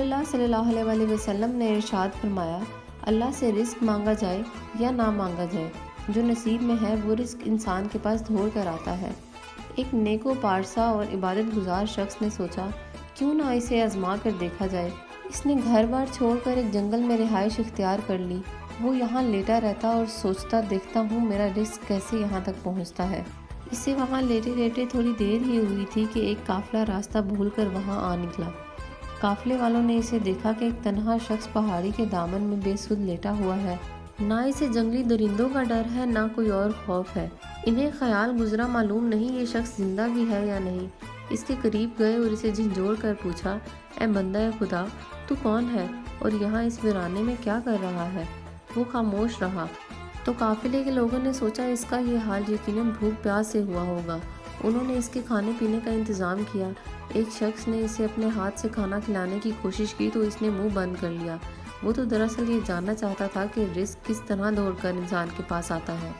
اللہ صلی اللہ علیہ وسلم نے ارشاد فرمایا، اللہ سے رزق مانگا جائے یا نہ مانگا جائے، جو نصیب میں ہے وہ رزق انسان کے پاس دوڑ کر آتا ہے۔ ایک نیک و پارسا اور عبادت گزار شخص نے سوچا کیوں نہ اسے آزما کر دیکھا جائے۔ اس نے گھر بار چھوڑ کر ایک جنگل میں رہائش اختیار کر لی۔ وہ یہاں لیٹا رہتا اور سوچتا دیکھتا ہوں میرا رزق کیسے یہاں تک پہنچتا ہے۔ اسے وہاں لیٹے لیٹے تھوڑی دیر ہی ہوئی تھی کہ ایک قافلہ راستہ بھول کر وہاں آ نکلا۔ قافلے والوں نے اسے دیکھا کہ ایک تنہا شخص پہاڑی کے دامن میں بے سود لیٹا ہوا ہے۔ نہ اسے جنگلی درندوں کا ڈر ہے نہ کوئی اور خوف ہے۔ انہیں خیال گزرا معلوم نہیں یہ شخص زندہ بھی ہے یا نہیں۔ اس کے قریب گئے اور اسے جھنجھوڑ کر پوچھا، اے بندہ خدا، تو کون ہے اور یہاں اس ویرانے میں کیا کر رہا ہے؟ وہ خاموش رہا۔ تو قافلے کے لوگوں نے سوچا اس کا یہ حال یقیناً بھوک پیاس سے ہوا ہوگا۔ انہوں نے اس کے کھانے پینے کا انتظام کیا۔ ایک شخص نے اسے اپنے ہاتھ سے کھانا کھلانے کی کوشش کی تو اس نے منہ بند کر لیا۔ وہ تو دراصل یہ جاننا چاہتا تھا کہ رزق کس طرح دوڑ کر انسان کے پاس آتا ہے۔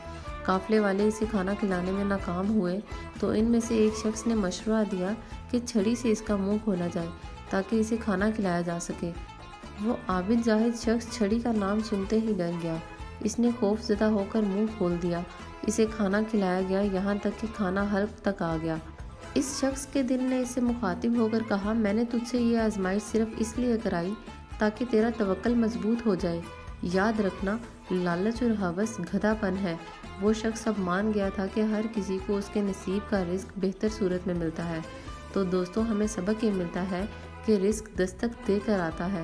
قافلے والے اسے کھانا کھلانے میں ناکام ہوئے تو ان میں سے ایک شخص نے مشورہ دیا کہ چھڑی سے اس کا منہ کھولا جائے تاکہ اسے کھانا کھلایا جا سکے۔ وہ عابد زاہد شخص چھڑی کا نام سنتے ہی ڈر گیا۔ اس نے خوف زدہ ہو کر منہ کھول دیا۔ اسے کھانا کھلایا گیا یہاں تک کہ کھانا حلق تک آ گیا۔ اس شخص کے دل نے اسے مخاطب ہو کر کہا، میں نے تجھ سے یہ آزمائش صرف اس لیے کرائی تاکہ تیرا توکل مضبوط ہو جائے۔ یاد رکھنا، لالچ اور ہوس گدھا پن ہے۔ وہ شخص اب مان گیا تھا کہ ہر کسی کو اس کے نصیب کا رزق بہتر صورت میں ملتا ہے۔ تو دوستوں، ہمیں سبق یہ ملتا ہے کہ رزق دستک دے کر آتا ہے،